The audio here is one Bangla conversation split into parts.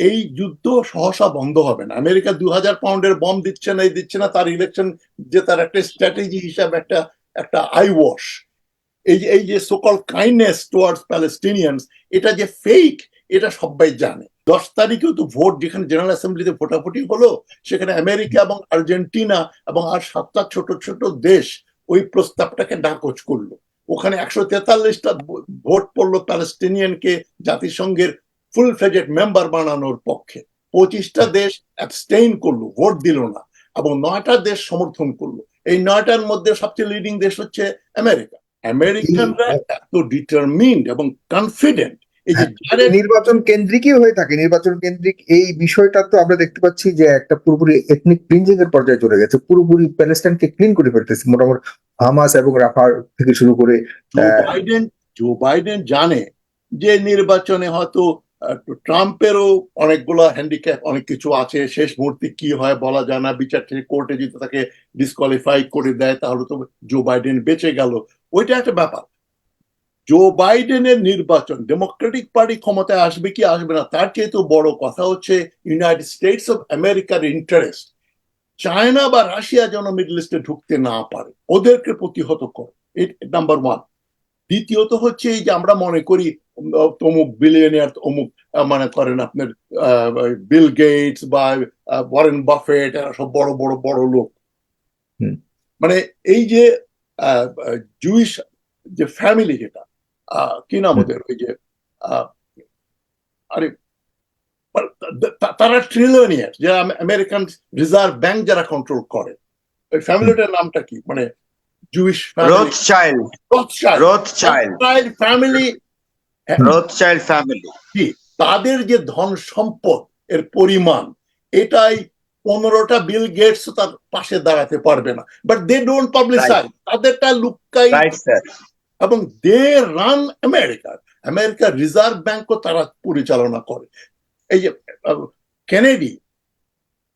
এই যুদ্ধ সহসা বন্ধ হবে না। আমেরিকা 2000 পাউন্ডের বম দিচ্ছে না, এই দিচ্ছে না, তার ইলেকশন যে তার একটা স্ট্র্যাটেজি হিসাবে একটা একটা আই ওয়াশ। এই যে সোকল কাইন্ডনেস টুয়ার্ডস প্যালেস্টিনিয়ানস, এটা যে ফেক, এটা সবাই জানে। 10 তারিখেও তো ভোট, যেখানে জেনারেল অ্যাসেম্বলিতে ভোটাভুটি হলো, সেখানে আমেরিকা এবং আর্জেন্টিনা এবং আর 7টা ছোট ছোট দেশ ওই প্রস্তাবটাকে নাকচ করলো। ওখানে 143টা ভোট পড়লো প্যালেস্টিনিয়ানকে জাতিসংঘের ফুল ফ্লেজেড মেম্বার বানানোর পক্ষে। 25টা দেশ অ্যাবস্টেইন করলো, ভোট দিল না, এবং 9টা দেশ সমর্থন করলো। এই 9টার মধ্যে সবচেয়ে লিডিং দেশ হচ্ছে আমেরিকা। আমেরিকানরা এত ডিটারমিন্ড এবং কনফিডেন্ট। এই যে নির্বাচন কেন্দ্রিকই হয়ে থাকে, নির্বাচন কেন্দ্রিক এই বিষয়টা তো আমরা দেখতে পাচ্ছি যে একটা পুরোপুরি এথনিক ক্লিনজিং এর পর্যায়ে চলে গেছে, পুরোপুরি প্যালেস্টাইনকে ক্লিন করে ফেলতেছে মোটামুটি হামাস এবং রাফা থেকে শুরু করে। জো বাইডেন জানে যে নির্বাচনে হয়তো ট্রাম্পেরও অনেকগুলো হ্যান্ডিক্যাপ, অনেক কিছু আছে, শেষ মুহূর্তে কি হয় বলা যায় না, বিচার থেকে কোর্টে যদি তাকে ডিসকোয়ালিফাই করে দেয় তাহলে তো জো বাইডেন বেঁচে গেল, ওইটা একটা ব্যাপার। জো বাইডেনের নির্বাচন, ডেমোক্রেটিক পার্টি ক্ষমতায় আসবে কি আসবে না, তার চেয়ে তো বড় কথা হচ্ছে ইউনাইটেড স্টেটস অফ আমেরিকার ইন্টারেস্ট। চায়না বা রাশিয়া যেন মিডল ইস্টে ঢুকতে না পারে, ওদেরকে প্রতিহত করে, নাম্বার ওয়ান। দ্বিতীয়ত হচ্ছে এই যে আমরা মনে করি অমুক বিলিয়নিয়ার, অমুক মানে করেন আপনার বিল গেটস বা ওয়ারেন বাফেট, এরা সব বড় বড় বড় লোক। মানে এই যে জুইশ যে ফ্যামিলি, যেটা কি নাম ওদের, ওই যে আরে তারা ট্রিলিয়নিয়ার, যারা আমেরিকান রিজার্ভ ব্যাংক যারা কন্ট্রোল করে, ওই ফ্যামিলিটার নামটা কি, মানে জুইশ ফ্যামিলি, রথচাইল্ড ফ্যামিলি। তাদের যে ধন সম্পদ এর পরিমাণ, এটাই 15টা বিল গেটস তার পাশে দাঁড়াতে পারবে না, বাট দে ডোন্ট পাবলিসাইজ, তাদেরটা লুকাই, এবং দে রান আমেরিকার আমেরিকার রিজার্ভ ব্যাংকও তারা পরিচালনা করে। এই যে কেনেডি,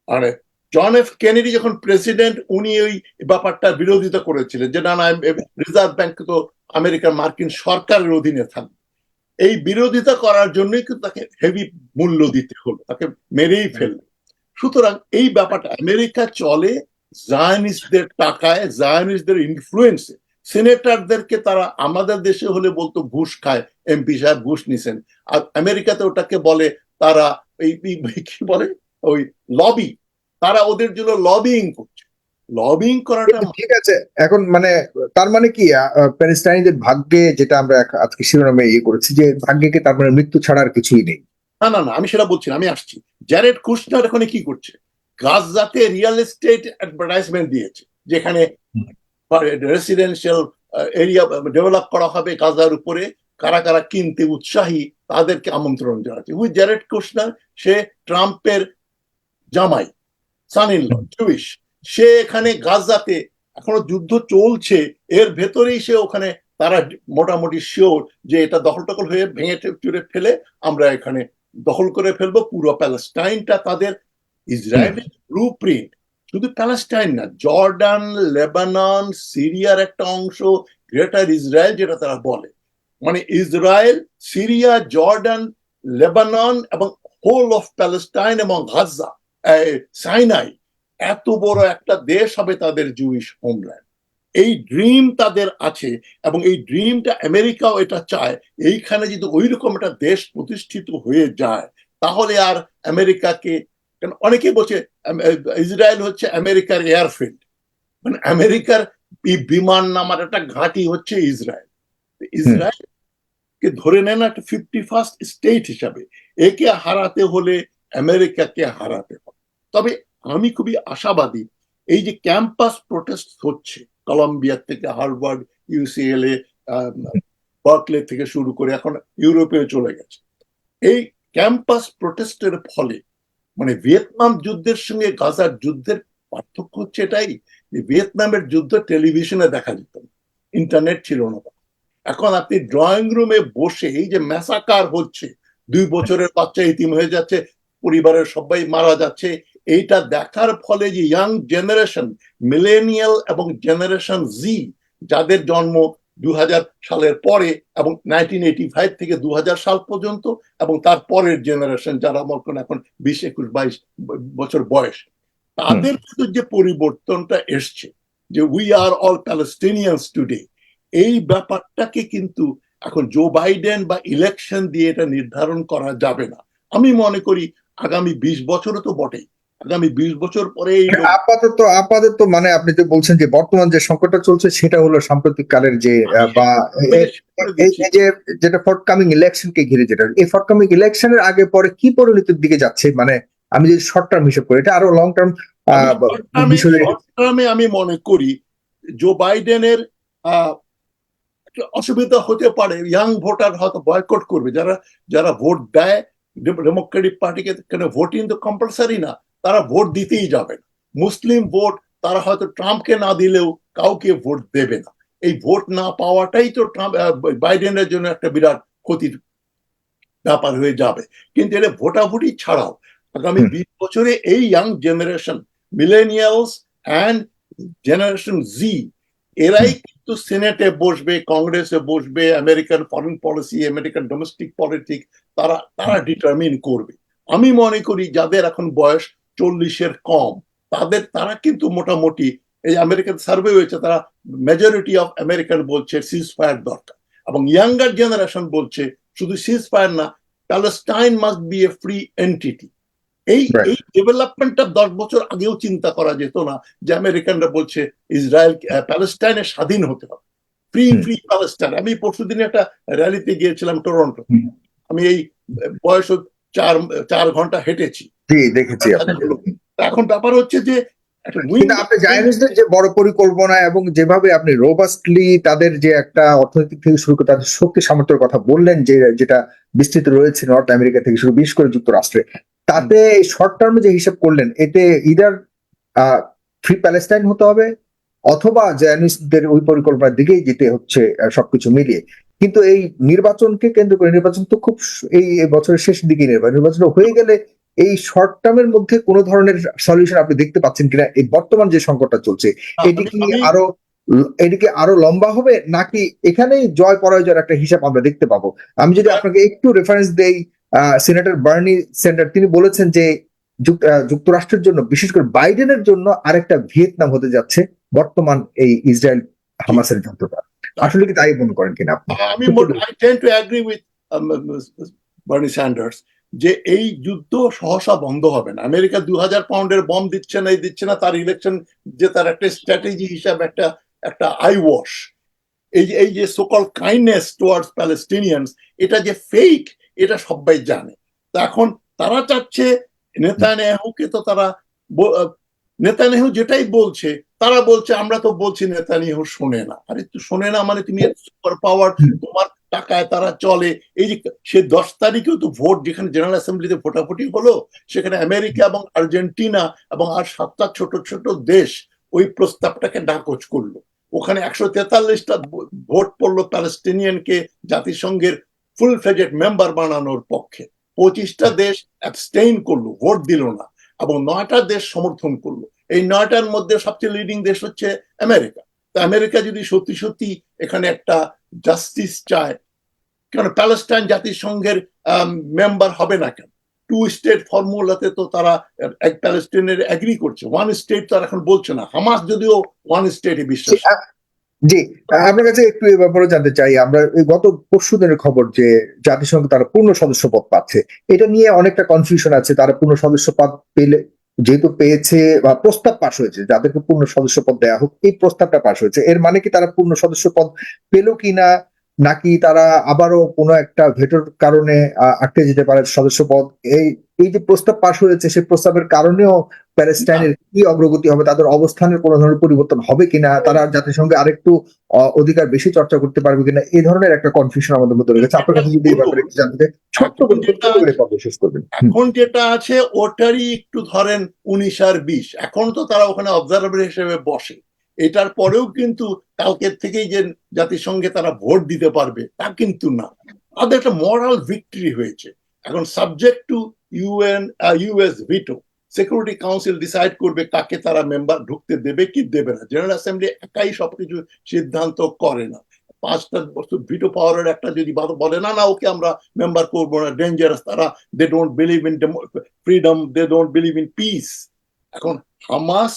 মানে জন এফ কেনেডি যখন প্রেসিডেন্ট, উনি ওই ব্যাপারটা বিরোধিতা করেছিলেন যে না না, রিজার্ভ ব্যাংক তো আমেরিকার মার্কিন সরকারের অধীনে থাকবে। এই বিরোধিতা করার জন্যই কিন্তু তাকে হেভি মূল্য দিতে হলো, তাকে মেরেই ফেললো। সুতরাং এই ব্যাপারটা, আমেরিকা চলে জায়নিস্টদের টাকায়, জায়নিস্টদের ইনফ্লুয়েন্সে। সিনেটরদেরকে তারা আমাদের দেশে হলে বলতো ঘুষ খায়, এমপি সাহেব ঘুষ নিছেন, আর আমেরিকাতে ওটাকে বলে তারা এই কি বলে, ওই লবি, তারা ওদের জন্য লবিং করছে। লবিং করাটা ঠিক আছে, এখন মানে তার মানে কি প্যালেস্টাইনদের ভাগ্যে, যেটা আমরা আজকে শিরোনামে ইয়ে করেছি, যে ভাগ্যে কি তার মানে মৃত্যু ছাড়া আর কিছুই নেই? না না না, আমি সেটা বলছি না, আমি আসছি। জ্যারেড কুশনার এখানে কি করছে, গাজাতে রিয়েল এস্টেট অ্যাডভার্টাইজমেন্ট দিয়েছে, যেখানে রেসিডেন্সিয়াল এরিয়া ডেভেলপ করা হবে গাজার উপরে, কারা কারা কিনতে উৎসাহী তাদেরকে আমন্ত্রণ জানাচ্ছে। উই জ্যারেড কুশনার, সে ট্রাম্পের জামাই, সান ইন ল, জুইশ। সে এখানে গাজাতে এখনো যুদ্ধ চলছে, এর ভেতরেই সে ওখানে, তারা মোটামুটি শিওর যে এটা দখল টখল হয়ে ভেঙে চুরে ফেলে আমরা এখানে দখল করে ফেলবো পুরো প্যালেস্টাইনটা তাদের। ইসরায়েলের ব্লু প্রিন্ট, শুধু প্যালেস্টাইন না, জর্ডান, লেবানন, সিরিয়ার একটা অংশ, গ্রেটার ইসরায়েল যেটা তারা বলে, মানে ইসরায়েল, সিরিয়া, জর্ডান, লেবানন এবং হোল অফ প্যালেস্টাইন এবং গাজা, সাইনাই, এত বড় একটা দেশ হবে তাদের জুইশ হোমল্যান্ড। এই ড্রিম তাদের আছে, এবং এই ড্রিমটা আমেরিকাও এটা চায়। এইখানে যদি ওই রকম একটা দেশ প্রতিষ্ঠিত হয়ে যায়, তাহলে আর আমেরিকাকে, কারণ অনেকে বলছে ইসরায়েল হচ্ছে আমেরিকার এয়ারফিল্ড, মানে আমেরিকার বিমান নামার একটা ঘাঁটি হচ্ছে ইসরায়েল। ইসরায়েল কে ধরে নেন একটা 51st স্টেট হিসাবে, একে হারাতে হলে আমেরিকাকে হারাতে হবে। তবে আমি খুবই আশাবাদী, এই যে ক্যাম্পাস প্রোটেস্ট হচ্ছে কলম্বিয়া থেকে হার্ভার্ড, ইউসিএলএ, বার্কলে থেকে শুরু করে এখন ইউরোপেও চলে গেছে, এই ক্যাম্পাস প্রোটেস্টের ফলে, মানে ভিয়েতনাম যুদ্ধের সঙ্গে গাজার যুদ্ধের পার্থক্য হচ্ছে এটাই, যে ভিয়েতনামের যুদ্ধ টেলিভিশনে দেখা যেত না, ইন্টারনেট ছিল না। এখন আপনি ড্রয়িং রুমে বসে এই যে ম্যাসাকার হচ্ছে, 2 বছরের বাচ্চা ইতিম হয়ে যাচ্ছে, পরিবারের সবাই মারা যাচ্ছে, এইটা দেখার ফলে যে ইয়াং জেনারেশন, মিলেনিয়াল এবং জেনারেশন জি, যাদের জন্ম সালের পরে, এবং 1985 থেকে 2000 সাল পর্যন্ত, এবং তার পরের জেনারেশন যারা আমার এখন 20, 21, 22 বছর বয়স, তাদের কিন্তু যে পরিবর্তনটা এসছে, যে উই আর অল প্যালেস্টিনিয়ানস টুডে, এই ব্যাপারটাকে কিন্তু এখন জো বাইডেন বা ইলেকশন দিয়ে এটা নির্ধারণ করা যাবে না। আমি মনে করি আগামী 20 বছরও তো বটেই, আগামী 20 বছর পরে এই লোক আপাতত আপাতত মানে আপনি যে বলছেন যে বর্তমান যে সংকটটা চলছে সেটা হলো সাম্প্রতিক কালের যে বা এই যে যেটা ফরকামিং ইলেকশনকে ঘিরে, যেটা এই ফরকামিং ইলেকশনের আগে পরে কি পরিণতির দিকে যাচ্ছে, মানে আমি যদি শর্ট টার্ম হিসেব করি, এটা আরো লং টার্ম বিষয়। আমি মনে করি জো বাইডেনের অসুবিধা হতে পারে, ইয়াং ভোটার হয়তো বয়কট করবে, যারা যারা ভোট দেয় ডেমোক্রেটিক পার্টিকে, কেন ভোটিং তো কম্পালসারি না, তারা ভোট দিতেই যাবে না। মুসলিম ভোট তারা হয়তো ট্রাম্পকে না দিলেও কাউকে ভোট দেবে না। এই ভোট না পাওয়াটাই তো ট্রাম্প বাইডেনের জন্য একটা বিরাট ক্ষতির ব্যাপার হয়ে যাবে। কিন্তু এটা ভোটাভুটি ছাড়াও আগামী 20 বছরে এই young generation, millennials and generation জি, এরাই কিন্তু সিনেটে বসবে, কংগ্রেসে বসবে, American foreign policy, American domestic politics তারা তারা ডিটারমিন করবে। আমি মনে করি যাদের এখন বয়স 40-এর কম, তারা কিন্তু মোটামুটি, এই আমেরিকান সার্ভে হয়েছে, তারা মেজরিটি অফ আমেরিকান বলছে সিজ ফায়ার দরকার, এবং ইয়াঙ্গার জেনারেশন বলছে শুধু সিজ ফায়ার না, Palestine must B A free entity. এই এই ডেভেলপমেন্টটা 10 বছর আগেও চিন্তা করা যেত না, যে আমেরিকানরা বলছে ইসরায়েল প্যালেস্টাইনে স্বাধীন হতে হবে, ফ্রি ফ্রি প্যালেস্টাইন। আমি পরশুদিন একটা র্যালিতে গিয়েছিলাম টরন্টো, আমি এই বয়স 4 ঘন্টা হেঁটেছি, দেখেছি। এখন ব্যাপার হচ্ছে যে কিন্তু আপনি জায়নিস্টদের যে বড় পরিকল্পনা এবং যেভাবে আপনি রোবাস্টলি তাদের যে একটা অর্থনৈতিক থেকে শুরু করে তাদের শক্তি সামর্থ্যের কথা বললেন, যে যেটা বিস্তৃত রয়েছে নর্থ আমেরিকা থেকে শুরু বিশেষ করে যুক্তরাষ্ট্রে, তাতে শর্ট টার্মে যে হিসাব করলেন, এতে ইদার ফ্রি প্যালেস্টাইন হতে হবে অথবা জায়নিস্টদের ওই পরিকল্পনার দিকেই যেতে হচ্ছে সবকিছু মিলিয়ে। কিন্তু এই নির্বাচনকে কেন্দ্র করে, নির্বাচন তো খুব এই বছরের শেষ দিকে নির্বাচন হয়ে গেলে এই শর্ট টার্মের মধ্যে কোন ধরনের সলিউশন আপনি দেখতে পাচ্ছেন কিনা? এই বর্তমান যে সংকটটা চলছে এটিকে আরো লম্বা হবে, নাকি এখানেই জয় পরাজয়ের একটা হিসাব আমরা দেখতে পাবো? আমি যদি আপনাকে একটু রেফারেন্স দেই, সিনেটর বার্নি স্যান্ডার্স তিনি বলেছেন যে যুক্তরাষ্ট্রের জন্য, বিশেষ করে বাইডেনের জন্য আরেকটা ভিয়েতনাম হতে যাচ্ছে বর্তমান এই ইসরায়েল হামাসের যুদ্ধটা। আসলে কি তাই মনে করেন কিনা আপনি? আমি I tend to agree with Bernie Sanders, যে এই যুদ্ধ সহসা বন্ধ হবে না। আমেরিকা 2000 পাউন্ডের বম দিচ্ছে না, দিচ্ছে না, তার ইলেকশন যে তার একটা স্ট্র্যাটেজি হিসাবে একটা আই ওয়াশ, এই যে সোকল কাইন্ডনেস টুয়ার্ডস প্যালেস্টিনিয়ানস, এটা যে ফেক, এটা সবাই জানে। তো এখন তারা চাচ্ছে নেতানিয়াহুকে, তো তারা নেতানিয়াহু যেটাই বলছে, তারা বলছে আমরা তো বলছি, নেতানিয়াহু শোনে না। আরে তুই শোনে না মানে তুমি সুপার পাওয়ার, তোমার টাকায় তারা চলে। এই যে সে 10 তারিখেও তো ভোট, যেখানে জেনারেল অ্যাসেম্বলিতে ভোটাভুটি হলো, সেখানে আমেরিকা এবং আর্জেন্টিনা এবং আর 7টা ছোট ছোট দেশ ওই প্রস্তাবটাকে নাকচ করলো। ওখানে 143টা ভোট পড়লো প্যালেস্টিনিয়ানকে জাতিসংঘের ফুল ফ্লেজেড মেম্বার বানানোর পক্ষে, 25টা দেশ অ্যাবস্টেইন করলো, ভোট দিল না, এবং 9টা দেশ সমর্থন করলো। এই 9টার মধ্যে সবচেয়ে লিডিং দেশ হচ্ছে আমেরিকা। তো আমেরিকা যদি সত্যি সত্যি এখানে একটা জাস্টিস চায়, কেন প্যালেস্টাইন জাতিসংঘের মেম্বার হবে না কেন? 2 স্টেট ফর্মুলাতে তো তারা এক প্যালেস্টাইনের এগ্রি করছে, 1 স্টেট তো আর এখন বলছে না। হামাস যদিও 1 স্টেটে বিশ্বাস। জি, আপনার কাছে একটু এ ব্যাপারে জানতে চাই। আমরা গত পরশুদিনের খবর যে জাতিসংঘ তারা পূর্ণ সদস্য পদ পাচ্ছে, এটা নিয়ে অনেকটা কনফিউশন আছে। তারা পূর্ণ সদস্য পদ পেলে, যেহেতু পেয়েছে বা প্রস্তাব পাশ হয়েছে যাদেরকে পূর্ণ সদস্য পদ দেওয়া হোক, এই প্রস্তাবটা পাশ হয়েছে, এর মানে কি তারা পূর্ণ সদস্য পদ পেল কিনা, নাকি তারা আবারও কোনো একটা ভেটোর কারণে আটকে যেতে পারে সদস্য পদ? এই এই যে প্রস্তাব পাশ হয়েছে, সেই প্রস্তাবের কারণেও প্যালেস্টাইনের কি অগ্রগতি হবে, তাদের অবস্থানের কোনো ধরনের পরিবর্তন হবে কিনা, তারা জাতিসংঘে আরেকটু অধিকার বেশি চর্চা করতে পারবে কিনা, এই ধরনের একটা কনফিউশন আমাদের মধ্যে রয়েছে। আপনার কাছে যদি এই ব্যাপারে একটু জানতে চাই, ছোট্ট করে শেষ করবেন। এখন যেটা আছে ওটারই একটু ধরেন 19 আর 20, এখন তো তারা ওখানে অবজারভার হিসেবে বসে। এটার পরেও কিন্তু কালকের থেকেই যে জাতিসংঘে তারা ভোট দিতে পারবে তা কিন্তু না। তাদের একটা মরাল ভিক্টরি হয়েছে। এখন subject to US veto, security council decide করবে কাকে তারা মেম্বার ঢুকতে দেবে কি দেবে না। জেনারেল অ্যাসেম্বলি একাই সবকিছু সিদ্ধান্ত করে না। 5টা ভিটো পাওয়ারের একটা যদি বলে না না ওকে আমরা মেম্বার করবো না, ডেঞ্জারাস, তারা they don't believe in freedom, they don't believe in peace. এখন হামাস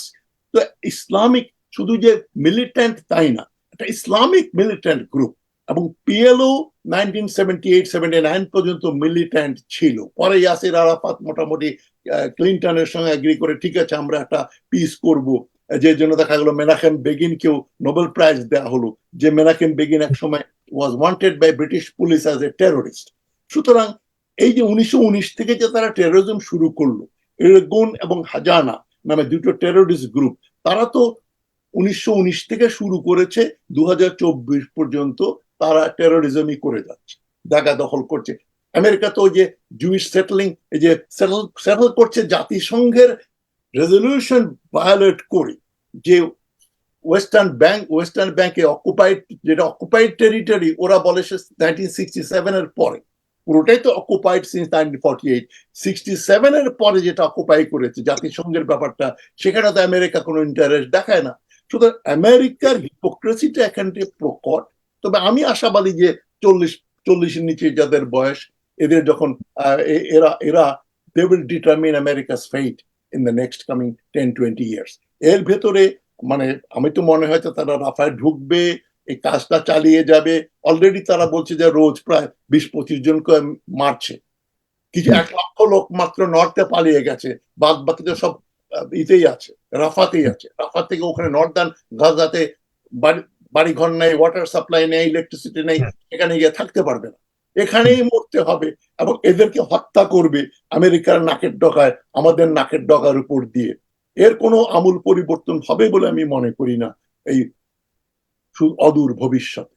তো ইসলামিক, শুধু যে মিলিটেন্ট তাই না, একটা ইসলামিক মিলিটেন্ট গ্রুপ, এবং পিএলও 1978-79 পর্যন্ত মিলিটেন্ট ছিল। পরে ইয়াসির আরাফাত মোটামুটি ক্লিন্টনের সঙ্গে এগ্রি করে ঠিক আছে আমরা একটা পিস করব, যে জন্য দেখা গেল মেনাকেম বেগিনকেও নোবেল প্রাইজ দেওয়া হলো, যে মেনাকেম বেগিন এক সময় was wanted by British police as a terrorist. সুতরাং এই যে 1919 থেকে যে তারা টেরোরিজম শুরু করলো, ইরগুন এবং হাজানা নামে দুটো টেরোরিস্ট গ্রুপ, তারা তো 1919 থেকে শুরু করেছে 2024 পর্যন্ত তারা টেরোরিজমই করে যাচ্ছে, জায়গা দখল করছে। আমেরিকা তো যে জুইশ সেটলিং, এই যে সেটল করছে জাতিসংঘের রেজলিউশন ভায়োলেট করে, যে ওয়েস্টার্ন ব্যাংকে অকুপাইড, যেটা অকুপাইড টেরিটরি, ওরা বলে 1967 এর পরে, পুরোটাই তো অকুপাইড সিন্স 1948, 67 এর পরে যেটা অকুপাই করেছে জাতিসংঘের ব্যাপারটা, সেখানে তো আমেরিকা কোনো ইন্টারেস্ট দেখায় না। সুতরাং আমেরিকার হিপোক্রেসিটা এখানে প্রকট। তবে আমি আশাবাদী যে 40-এর নিচে যাদের বয়স, এদের যখন এরা they will determine America's fate in the next coming 10-20 years. এর ভেতরে মানে আমি তো মনে হয় তারা রাফায় ঢুকবে, এই কাজটা চালিয়ে যাবে। অলরেডি তারা বলছে যে রোজ প্রায় 20-25 জনকে মারছে, কিছু 1 লক্ষ লোক মাত্র নর্থে পালিয়ে গেছে, বাদ বাকি তো সব ইতেই আছে, রাফাতেই আছে। রাফাত থেকে ওখানে নর্দার্ন গাজাতে বাড়ি ঘর নেই, ওয়াটার সাপ্লাই নেই, ইলেকট্রিসিটি নেই, এখানে গিয়ে থাকতে পারবে না, এখানেই মরতে হবে। এবং এদেরকে হত্যা করবে আমেরিকার নাকের ডগায়, আমাদের নাকের ডগার উপর দিয়ে। এর কোনো আমূল পরিবর্তন হবে বলে আমি মনে করি না এই অদূর ভবিষ্যতে।